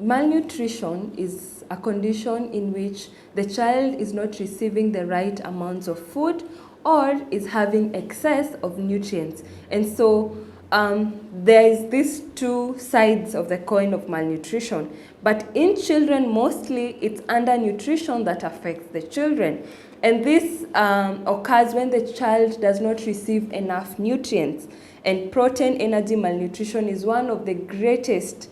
malnutrition is a condition in which the child is not receiving the right amounts of food or is having excess of nutrients. And so there is these two sides of the coin of malnutrition. But in children, mostly it's undernutrition that affects the children. And this occurs when the child does not receive enough nutrients. And protein energy malnutrition is one of the greatest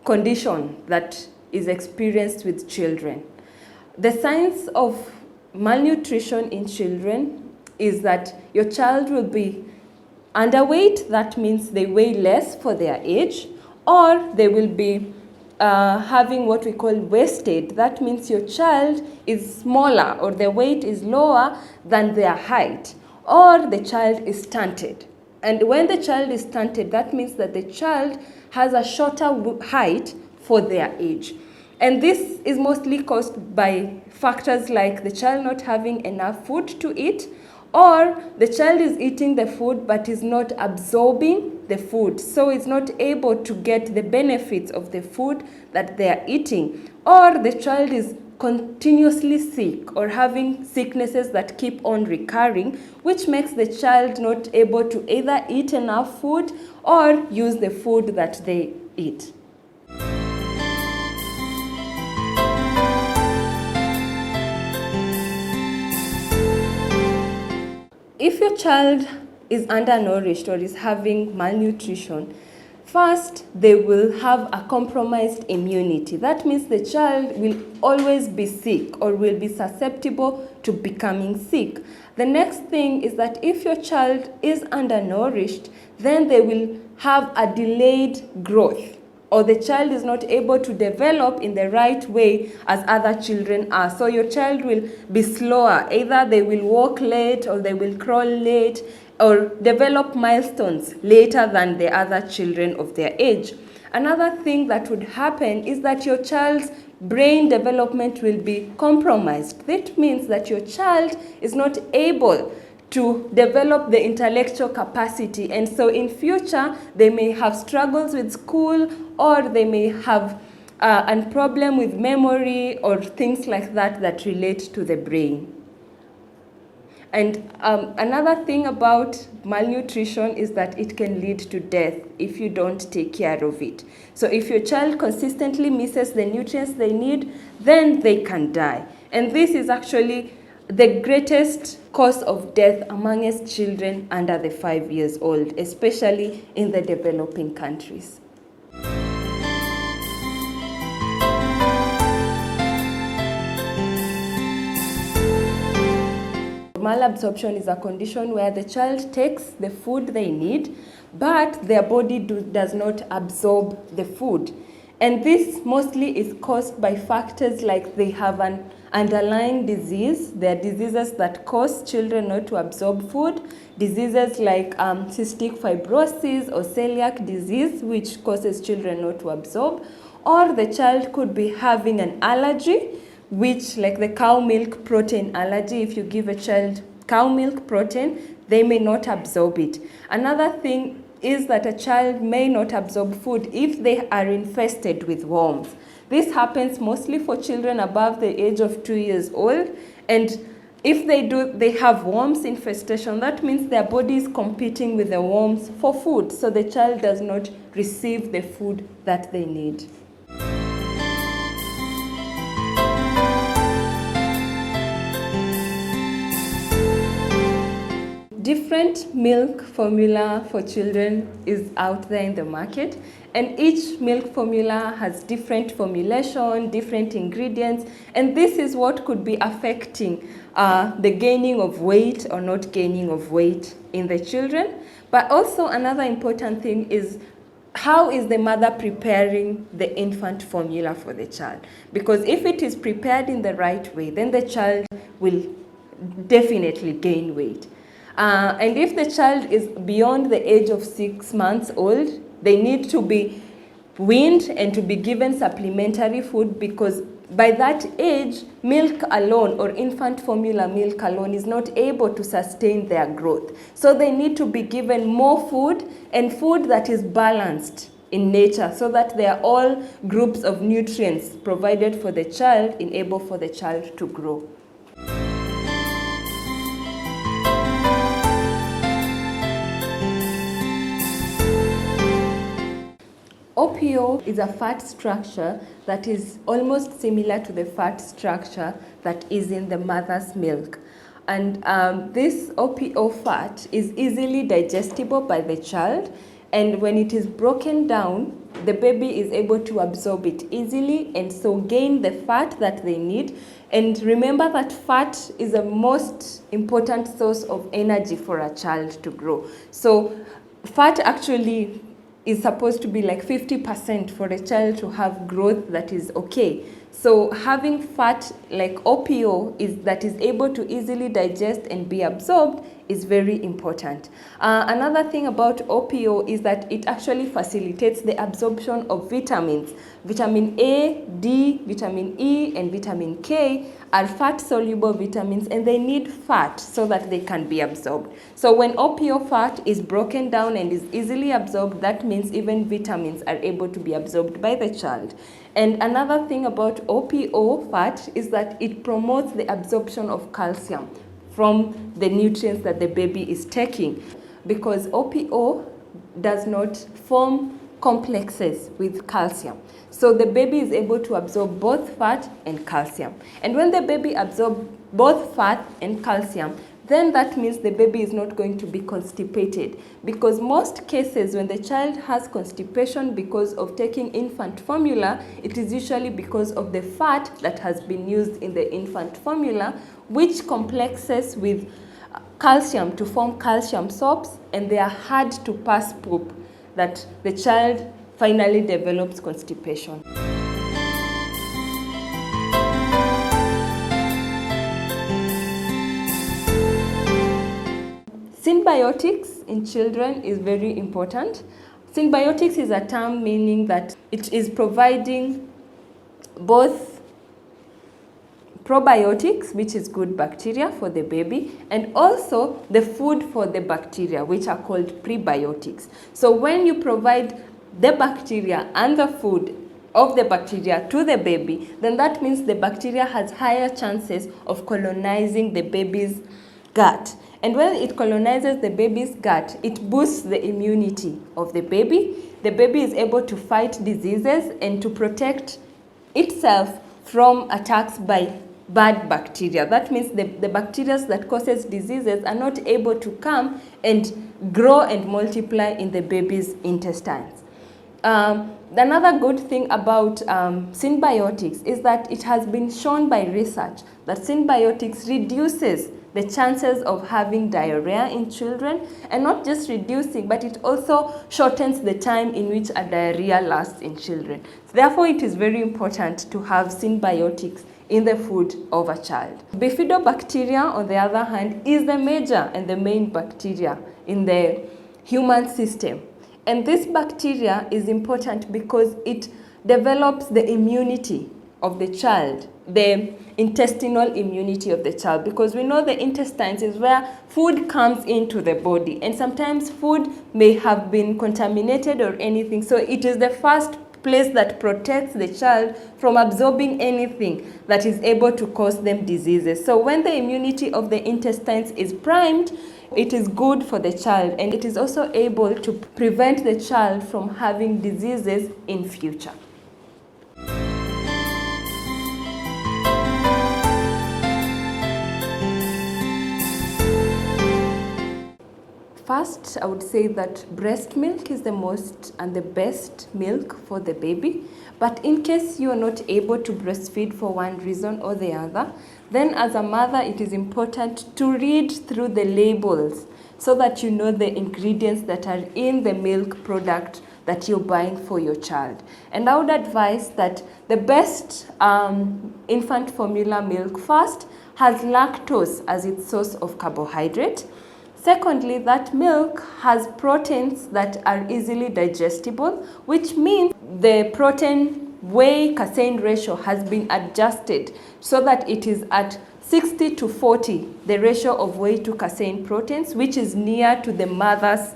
condition that is experienced with children. The signs of malnutrition in children is that your child will be underweight, that means they weigh less for their age, or they will be having what we call wasted. That means your child is smaller or their weight is lower than their height, or the child is stunted. And when the child is stunted, that means that the child has a shorter height for their age. And this is mostly caused by factors like the child not having enough food to eat, or the child is eating the food but is not absorbing the food, so it's not able to get the benefits of the food that they are eating, or the child is continuously sick or having sicknesses that keep on recurring, which makes the child not able to either eat enough food or use the food that they eat. If your child is undernourished or is having malnutrition, first, they will have a compromised immunity. That means the child will always be sick or will be susceptible to becoming sick. The next thing is that if your child is undernourished, then they will have a delayed growth, or the child is not able to develop in the right way as other children are. So your child will be slower. Either they will walk late, or they will crawl late, or develop milestones later than the other children of their age. Another thing that would happen is that your child's brain development will be compromised. That means that your child is not able to develop the intellectual capacity, and so in future they may have struggles with school, or they may have a problem with memory or things like that that relate to the brain. And another thing about malnutrition is that it can lead to death if you don't take care of it. So if your child consistently misses the nutrients they need, then they can die. And this is actually the greatest cause of death amongst children under the 5 years old, especially in the developing countries. Malabsorption is a condition where the child takes the food they need, but their body does not absorb the food. And this mostly is caused by factors like they have an underlying disease. There are diseases that cause children not to absorb food, diseases like cystic fibrosis or celiac disease, which causes children not to absorb, or the child could be having an allergy, which, like the cow milk protein allergy, if you give a child cow milk protein, they may not absorb it. Another thing is that a child may not absorb food if they are infested with worms. This happens mostly for children above the age of 2 years old, and if they have worms infestation, that means their body is competing with the worms for food, so the child does not receive the food that they need. Different milk formula for children is out there in the market, and each milk formula has different formulation, different ingredients, and this is what could be affecting the gaining of weight or not gaining of weight in the children. But also another important thing is how is the mother preparing the infant formula for the child? Because if it is prepared in the right way, then the child will definitely gain weight. And if the child is beyond the age of 6 months old, they need to be weaned and to be given supplementary food, because by that age, milk alone or infant formula milk alone is not able to sustain their growth. So they need to be given more food, and food that is balanced in nature, so that they are all groups of nutrients provided for the child, enable for the child to grow. OPO is a fat structure that is almost similar to the fat structure that is in the mother's milk. And this OPO fat is easily digestible by the child, and when it is broken down, the baby is able to absorb it easily and so gain the fat that they need. And remember that fat is the most important source of energy for a child to grow. So fat actually is supposed to be like 50% for a child to have growth that is okay. So having fat like OPO that is able to easily digest and be absorbed is very important. Another thing about OPO is that it actually facilitates the absorption of vitamins. Vitamin A, D, vitamin E, and vitamin K are fat-soluble vitamins, and they need fat so that they can be absorbed. So when OPO fat is broken down and is easily absorbed, that means even vitamins are able to be absorbed by the child. And another thing about OPO fat is that it promotes the absorption of calcium from the nutrients that the baby is taking, because OPO does not form complexes with calcium. So the baby is able to absorb both fat and calcium. And when the baby absorbs both fat and calcium, then that means the baby is not going to be constipated, because most cases when the child has constipation because of taking infant formula, it is usually because of the fat that has been used in the infant formula, which complexes with calcium to form calcium salps, and they are hard to pass poop, that the child finally develops constipation. Synbiotics in children is very important. Synbiotics is a term meaning that it is providing both probiotics, which is good bacteria for the baby, and also the food for the bacteria, which are called prebiotics. So when you provide the bacteria and the food of the bacteria to the baby, then that means the bacteria has higher chances of colonizing the baby's gut. And when it colonizes the baby's gut, it boosts the immunity of the baby. The baby is able to fight diseases and to protect itself from attacks by bad bacteria. That means the bacteria that causes diseases are not able to come and grow and multiply in the baby's intestines. Another good thing about synbiotics is that it has been shown by research that synbiotics reduces the chances of having diarrhea in children, and not just reducing, but it also shortens the time in which a diarrhea lasts in children. Therefore, it is very important to have synbiotics in the food of a child. Bifidobacterium, on the other hand, is the major and the main bacteria in the human system. And this bacteria is important because it develops the immunity of the child, the intestinal immunity of the child, because we know the intestines is where food comes into the body, and sometimes food may have been contaminated or anything. So it is the first place that protects the child from absorbing anything that is able to cause them diseases. So when the immunity of the intestines is primed, it is good for the child, and it is also able to prevent the child from having diseases in future. First, I would say that breast milk is the most and the best milk for the baby. But in case you are not able to breastfeed for one reason or the other, then as a mother, it is important to read through the labels so that you know the ingredients that are in the milk product that you're buying for your child. And I would advise that the best infant formula milk first has lactose as its source of carbohydrate. Secondly, that milk has proteins that are easily digestible, which means the protein whey-casein ratio has been adjusted so that it is at 60 to 40, the ratio of whey to casein proteins, which is near to the mother's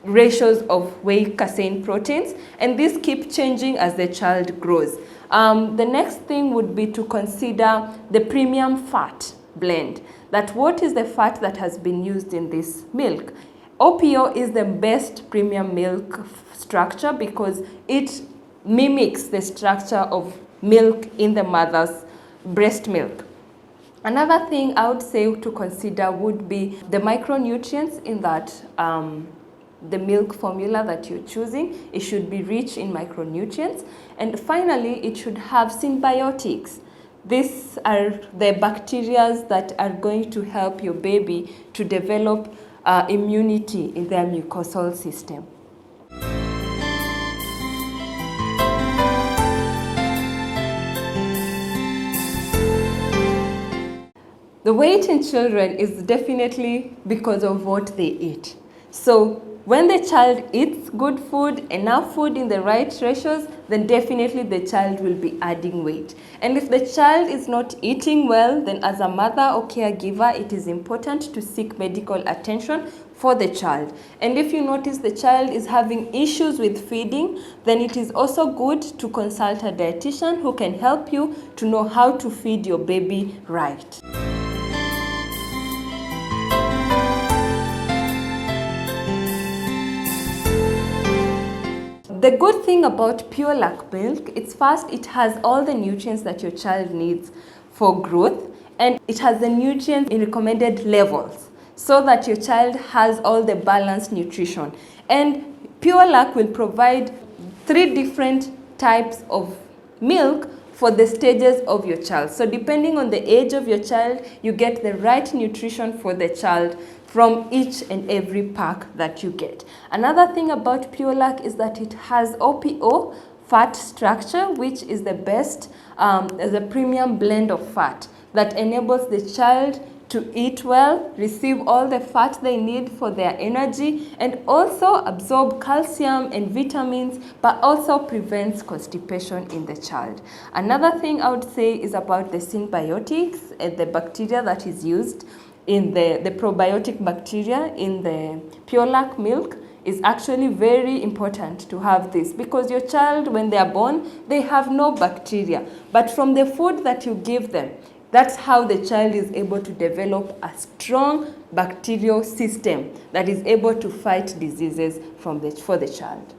ratios of whey casein proteins, and these keep changing as the child grows. The next thing would be to consider the premium fat blend. That what is the fat that has been used in this milk? OPO is the best premium milk structure because it mimics the structure of milk in the mother's breast milk. Another thing I would say to consider would be the micronutrients in that the milk formula that you're choosing. It should be rich in micronutrients. And finally, it should have symbiotics. These are the bacteria that are going to help your baby to develop immunity in their mucosal system. The weight in children is definitely because of what they eat. So when the child eats good food, enough food in the right ratios, then definitely the child will be adding weight. And if the child is not eating well, then as a mother or caregiver, it is important to seek medical attention for the child. And if you notice the child is having issues with feeding, then it is also good to consult a dietitian who can help you to know how to feed your baby right. The good thing about pure lac milk, it's first, it has all the nutrients that your child needs for growth, and it has the nutrients in recommended levels so that your child has all the balanced nutrition. And pure lac will provide 3 different types of milk for the stages of your child. So depending on the age of your child, you get the right nutrition for the child from each and every pack that you get. Another thing about pure lac is that it has OPO fat structure, which is the best, as a premium blend of fat that enables the child to eat well, receive all the fat they need for their energy, and also absorb calcium and vitamins, but also prevents constipation in the child. Another thing I would say is about the symbiotics and the bacteria that is used in the probiotic bacteria in the pure lac milk is actually very important to have this, because your child, when they are born, they have no bacteria. But from the food that you give them, that's how the child is able to develop a strong bacterial system that is able to fight diseases for the child.